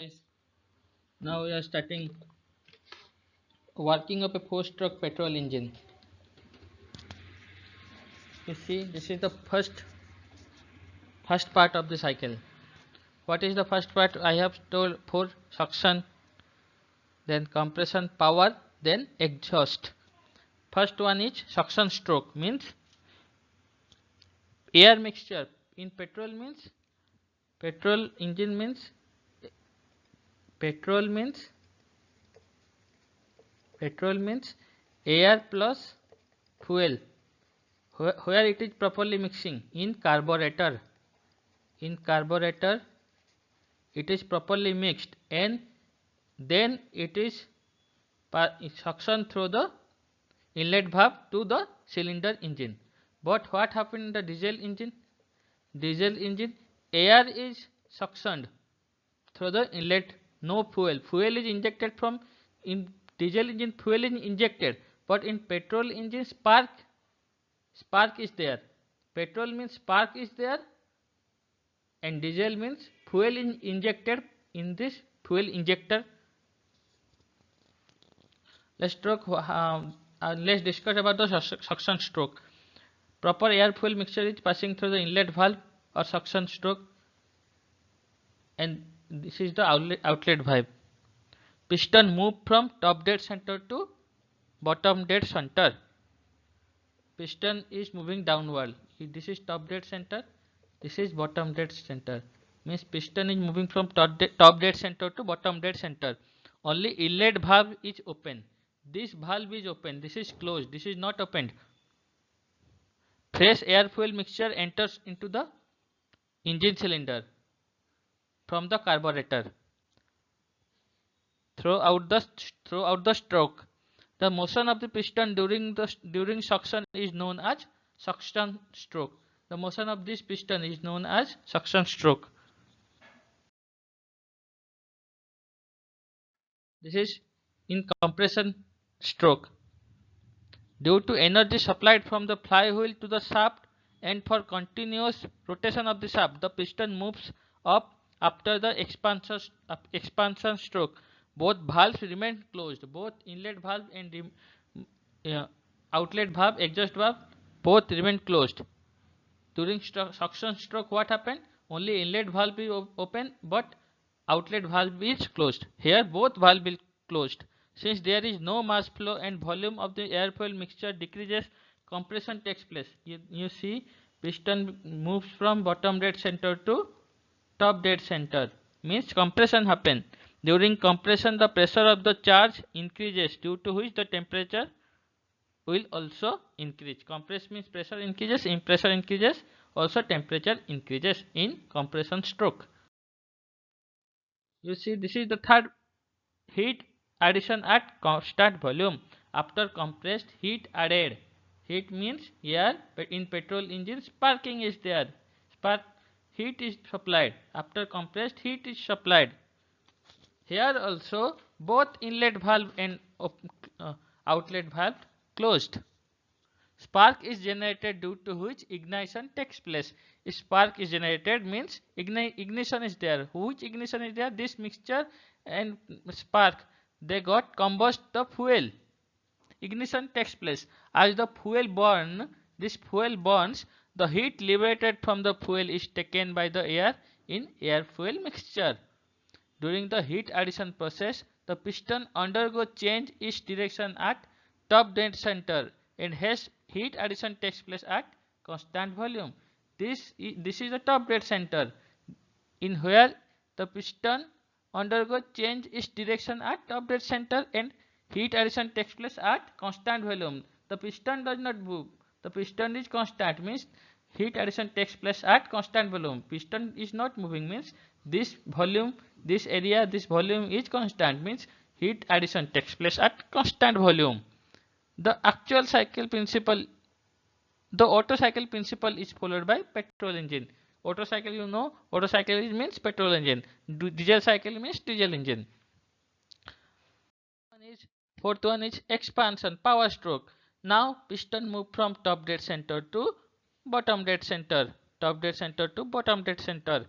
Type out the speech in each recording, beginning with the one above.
Guys, now we are starting working of a four-stroke petrol engine. You see, this is the first part of the cycle. What is the first part? I have told for suction, then compression, power, then exhaust. First one is suction stroke, means air mixture in petrol means petrol engine means petrol means petrol means air plus fuel where it is properly mixing in carburetor. In carburetor it is properly mixed and then it is suction through the inlet valve to the cylinder engine. But what happened in the diesel engine? Diesel engine air is suctioned through the inlet, no fuel. Fuel is injected from in diesel engine, fuel is injected, but in petrol engine spark is there. Petrol means spark is there and diesel means fuel is injected in this fuel injector. Let's discuss about the suction stroke. Proper air fuel mixture is passing through the inlet valve or suction stroke, and this is the outlet valve. Piston move from top dead center to bottom dead center. Piston is moving downward. This is top dead center. This is bottom dead center. Means piston is moving from top dead center to bottom dead center. Only inlet valve is open. This valve is open. This is closed. This is not opened. Fresh air fuel mixture enters into the engine cylinder from the carburetor. Throughout the stroke, the motion of the piston during suction is known as suction stroke. The motion of this piston is known as suction stroke. This is in compression stroke. Due to energy supplied from the flywheel to the shaft and for continuous rotation of the shaft, the piston moves up after the expansion stroke. Both valves remain closed. Both inlet valve and outlet valve, exhaust valve, both remain closed. During suction stroke, what happened? Only inlet valve is open, but outlet valve is closed. Here both valve will closed. Since there is no mass flow and volume of the air fuel mixture decreases, compression takes place. You see, piston moves from bottom dead center to top dead center. Means compression happen. During compression, the pressure of the charge increases, due to which the temperature will also increase. Compress means pressure increases. In pressure increases, also temperature increases in compression stroke. You see, this is the third heat addition at constant volume. After compressed, heat added. Heat means here in petrol engine sparking is there. Spark heat is supplied. After compressed, heat is supplied. Here also both inlet valve and outlet valve closed. Spark is generated, due to which ignition takes place. If spark is generated means ignition is there. Which ignition is there? This mixture and spark, they got combust the fuel. Ignition takes place. As the fuel this fuel burns, the heat liberated from the fuel is taken by the air in air fuel mixture. During the heat addition process, the piston undergo change its direction at top dead center, and hence heat addition takes place at constant volume. This is the top dead center, in where the piston undergo change its direction at top dead center and heat addition takes place at constant volume. The piston does not move. The piston is constant, means heat addition takes place at constant volume. Piston is not moving, means this volume, this area, this volume is constant, means heat addition takes place at constant volume. The actual cycle principle, the Otto cycle principle is followed by petrol engine. Otto cycle, you know, Otto cycle means petrol engine. Diesel cycle means diesel engine. Fourth one is expansion, power stroke. Now piston move from top dead center to bottom dead center. Top dead center to bottom dead center.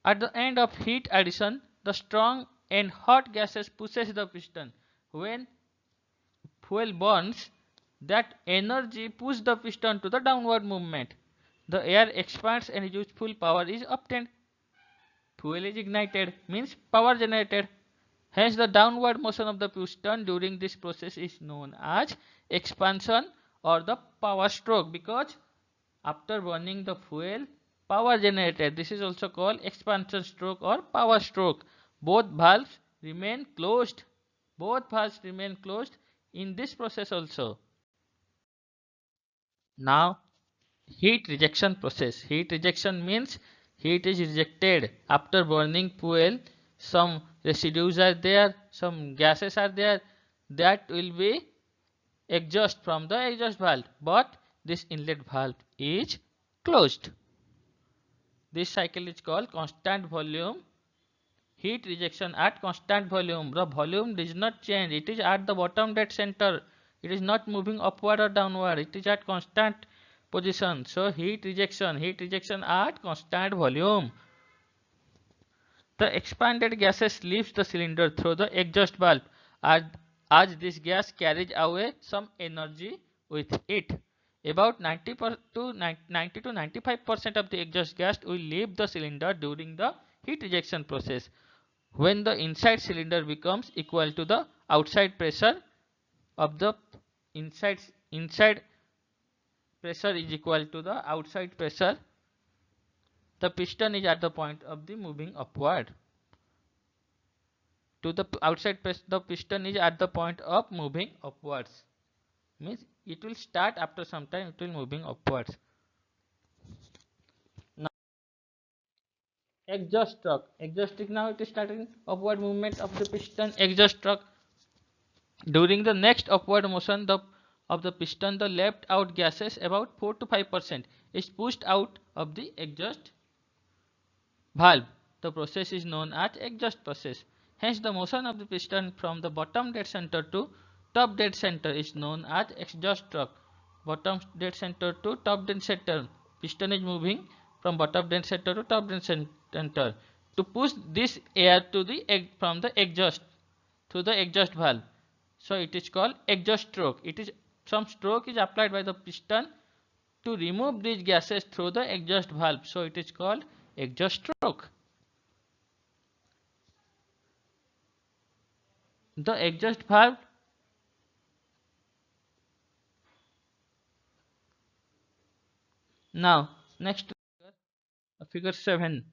At the end of heat addition, the strong and hot gases pushes the piston. When fuel burns, that energy pushes the piston to the downward movement. The air expands and useful power is obtained. Fuel is ignited, means power generated. Hence, the downward motion of the piston during this process is known as expansion or the power stroke, because after burning the fuel, power generated. This is also called expansion stroke or power stroke. Both valves remain closed. Both valves remain closed in this process also. Now, heat rejection process. Heat rejection means heat is rejected after burning fuel. Some residues are there, some gases are there, that will be exhaust from the exhaust valve, but this inlet valve is closed. This cycle is called constant volume heat rejection at constant volume. The volume does not change, it is at the bottom dead center. It is not moving upward or downward, it is at constant position. So heat rejection at constant volume. The expanded gases leaves the cylinder through the exhaust valve as, as this gas carries away some energy with it. About 90 to 95% of the exhaust gas will leave the cylinder during the heat rejection process. When the inside cylinder becomes equal to the outside pressure of the inside pressure is equal to the outside pressure, the piston is at the point of the moving upward. To the outside press, the piston is at the point of moving upwards. Means it will start after some time, it will moving upwards. Now exhaust stroke. Exhaust stroke, now it is starting upward movement of the piston. Exhaust stroke. During the next upward motion of the piston, the left out gases about 4 to 5% is pushed out of the exhaust valve. The process is known as exhaust process. Hence, the motion of the piston from the bottom dead center to top dead center is known as exhaust stroke. Bottom dead center to top dead center. Piston is moving from bottom dead center to top dead center to push this air to the from the exhaust through the exhaust valve. So it is called exhaust stroke. It is some stroke is applied by the piston to remove these gases through the exhaust valve. So it is called exhaust stroke. The exhaust valve now next figure 7.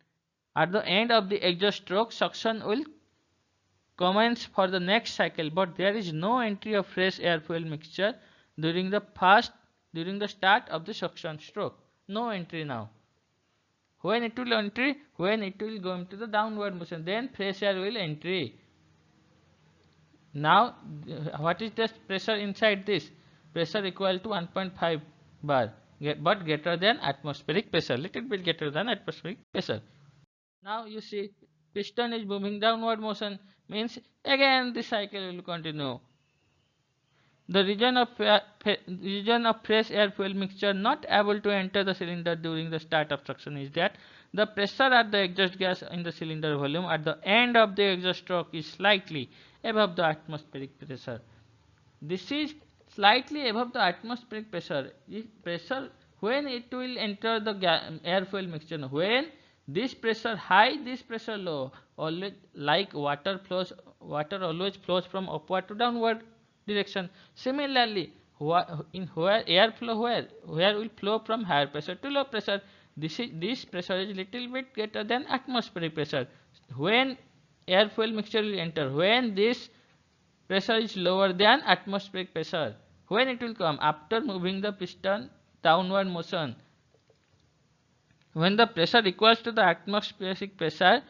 At the end of the exhaust stroke, suction will commence for the next cycle, but there is no entry of fresh air fuel mixture during the start of the suction stroke. No entry now. When it will entry? When it will go into the downward motion, then fresh air will entry. Now what is the pressure inside this? Pressure equal to 1.5 bar, but greater than atmospheric pressure, little bit greater than atmospheric pressure. Now you see piston is moving downward motion, means again the cycle will continue. The region of fresh air fuel mixture not able to enter the cylinder during the start of suction is that the pressure at the exhaust gas in the cylinder volume at the end of the exhaust stroke is slightly above the atmospheric pressure. This is slightly above the atmospheric pressure. Pressure when it will enter the air fuel mixture. When this pressure high, this pressure low. Always like water always flows from upward to downward direction. Similarly, where air flow where will flow from higher pressure to low pressure. This pressure is little bit greater than atmospheric pressure. When air fuel mixture will enter, when this pressure is lower than atmospheric pressure, when it will come after moving the piston downward motion. When the pressure equals to the atmospheric pressure,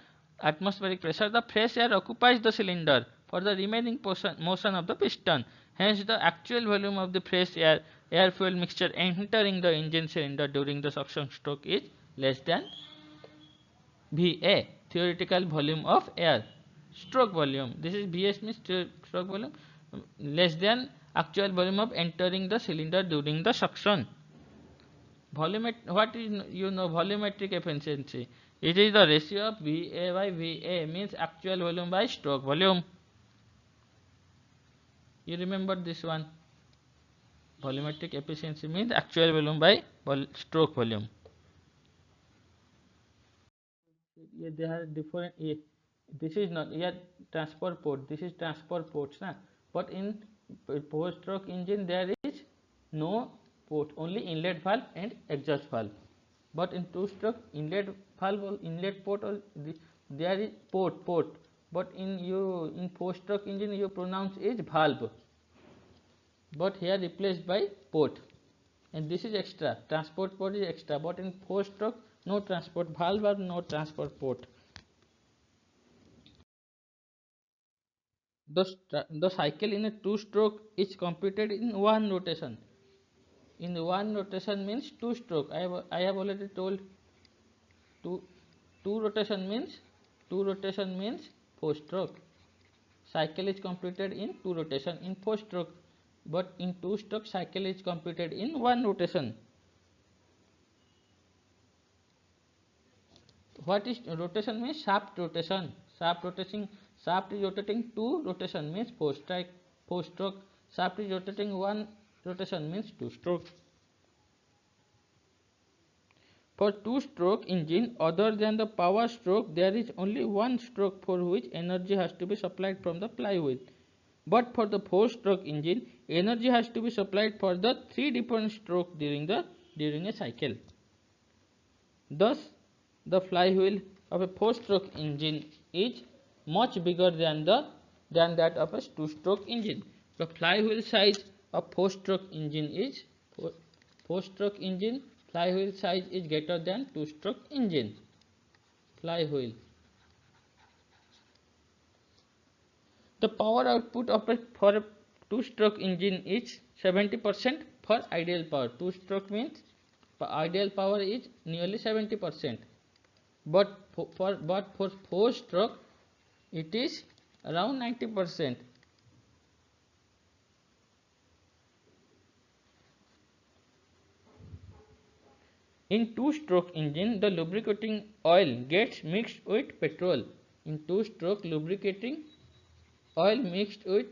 the fresh air occupies the cylinder for the remaining motion of the piston. Hence, the actual volume of the fresh air fuel mixture entering the engine cylinder during the suction stroke is less than VA, theoretical volume of air. Stroke volume. This is VS means stroke volume, less than actual volume of entering the cylinder during the suction. What is volumetric efficiency? It is the ratio of VA by VA, means actual volume by stroke volume. You remember this one? Volumetric efficiency means actual volume by stroke volume. Yeah, they are different. Yeah, this is not, yeah, transport port. This is transport ports, na? But in four-stroke engine there is no port, only inlet valve and exhaust valve. But in two-stroke inlet valve or inlet port, or there is port. But in four-stroke engine you pronounce is valve. But here replaced by port, and this is extra. Transport port is extra, but in four-stroke no transport valve or no transport port. The cycle in a two-stroke is completed in one rotation. In one rotation means two-stroke. I have already told two two rotation means four-stroke. Cycle is completed in two rotation in four-stroke, but in two-stroke cycle is completed in one rotation. What is rotation means? Shaft rotation. Shaft is rotating two rotation means four stroke. Shaft is rotating one rotation means two stroke. For two stroke engine other than the power stroke, there is only one stroke for which energy has to be supplied from the flywheel. But for the four stroke engine, energy has to be supplied for the three different strokes during a cycle. Thus, the flywheel of a four-stroke engine is much bigger than that of a two-stroke engine. The flywheel size of four-stroke engine is flywheel size is greater than two-stroke engine. Flywheel. The power output of for a two-stroke engine is 70% for ideal power. Two-stroke means ideal power is nearly 70%. But for four stroke it is around 90%. In two stroke engine the lubricating oil gets mixed with petrol. In two stroke lubricating oil mixed with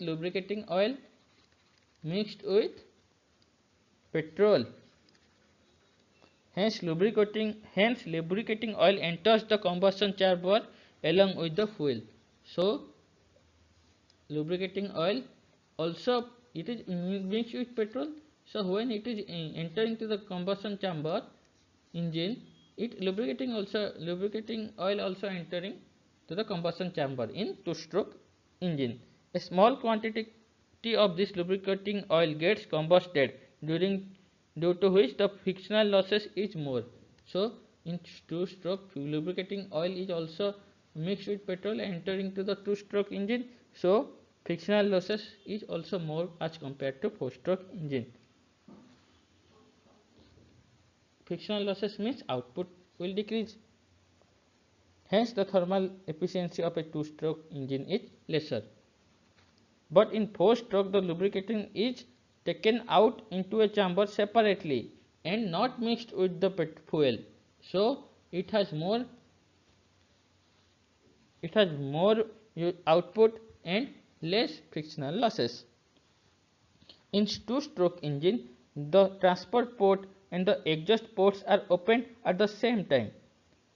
petrol. Hence lubricating oil enters the combustion chamber along with the fuel. So lubricating oil also it is mixed with petrol. So when it is entering to the combustion chamber engine, lubricating oil also entering to the combustion chamber in two stroke engine. A small quantity of this lubricating oil gets combusted due to which the frictional losses is more. So in two stroke lubricating oil is also mixed with petrol entering to the two stroke engine, so frictional losses is also more as compared to four stroke engine. Frictional losses means output will decrease. Hence the thermal efficiency of a two stroke engine is lesser. But in four stroke the lubricating is taken out into a chamber separately and not mixed with the fuel, so it has more output and less frictional losses. In two stroke engine the transport port and the exhaust ports are opened at the same time.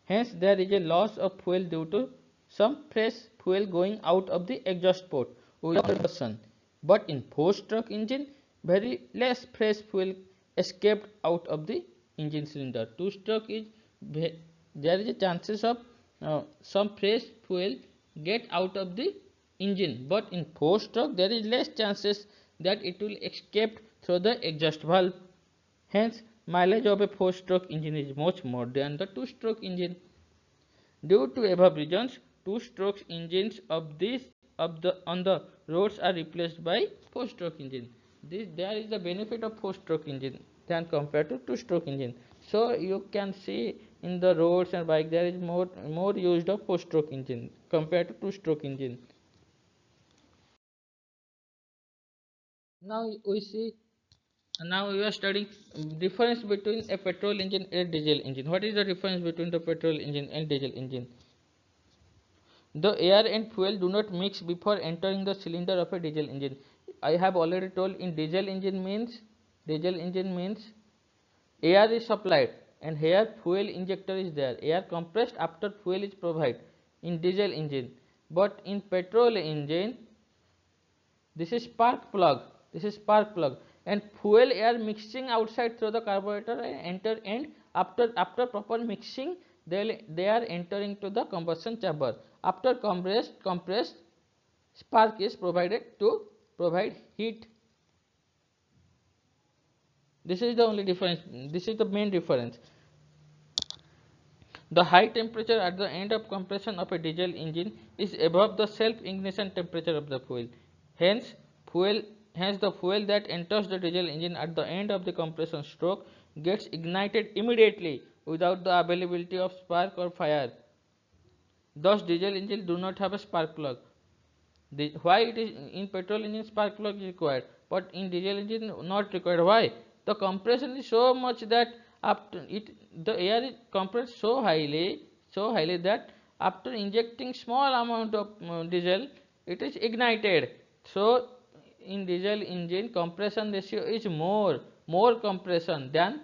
Hence there is a loss of fuel due to some fresh fuel going out of the exhaust port without combustion. But in four-stroke engine, very less fresh fuel escaped out of the engine cylinder. Two-stroke is there is a chances of some fresh fuel get out of the engine. But in four-stroke there is less chances that it will escape through the exhaust valve. Hence, mileage of a four-stroke engine is much more than the two-stroke engine. Due to above reasons, two-stroke engines on the roads are replaced by four-stroke engine. There is the benefit of four-stroke engine than compared to two-stroke engine. So you can see in the roads and bike there is more used of four-stroke engine compared to two-stroke engine. Now we see Now we are studying difference between a petrol engine and a diesel engine. What is the difference between the petrol engine and diesel engine? The air and fuel do not mix before entering the cylinder of a diesel engine. I have already told in diesel engine means air is supplied and here fuel injector is there. Air compressed after fuel is provided in diesel engine. But in petrol engine, this is spark plug. This is spark plug, and fuel air mixing outside through the carburetor and enter, and after proper mixing, they are entering to the combustion chamber. After compressed spark is provided to provide heat. This is the only difference. This is the main difference. The high temperature at the end of compression of a diesel engine is above the self-ignition temperature of the fuel. Hence, fuel hence the fuel that enters the diesel engine at the end of the compression stroke gets ignited immediately without the availability of spark or fire. Thus, diesel engines do not have a spark plug. Why it is in petrol engine spark plug is required, but in diesel engine not required. Why? The compression is so much that after it the air is compressed so highly that after injecting small amount of diesel it is ignited. So in diesel engine compression ratio is more compression than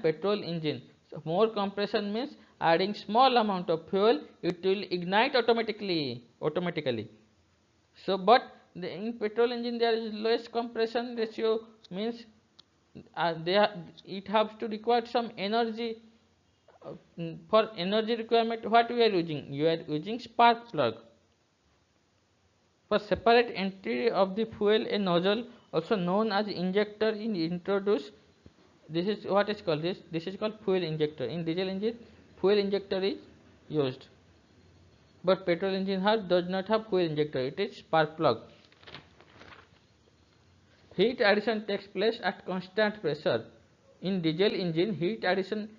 petrol engine. So more compression means adding small amount of fuel it will ignite automatically. So but in petrol engine there is less compression ratio means it has to require some energy. For energy requirement what we are using? You are using spark plug. For separate entry of the fuel, a nozzle also known as injector is introduced. This is what is called this is called fuel injector. In diesel engine fuel injector is used, but petrol engine does not have fuel injector, it is spark plug. Heat addition takes place at constant pressure. In diesel engine heat addition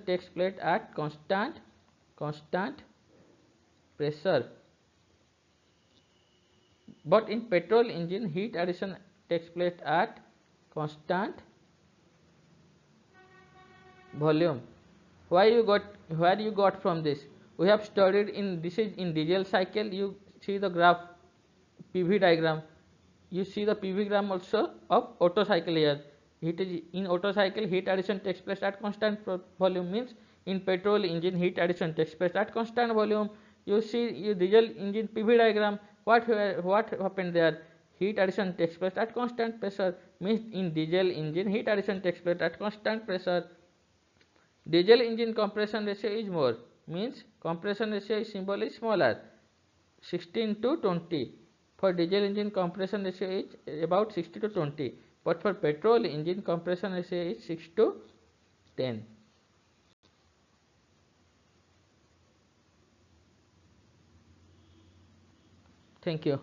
takes place at constant pressure, but in petrol engine heat addition takes place at constant volume. Where you got from this? We have studied in this is in diesel cycle. You see the graph PV diagram. You see the PV diagram also of Otto cycle here. Heat is in Otto cycle heat addition takes place at constant volume means in petrol engine heat addition takes place at constant volume. You see your diesel engine PV diagram. What happened there? Heat addition takes place at constant pressure means in diesel engine heat addition takes place at constant pressure. Diesel engine compression ratio is more means compression ratio symbol is smaller 16 to 20. For diesel engine compression ratio is about 60 to 20, but for petrol engine compression ratio is 6 to 10. Thank you.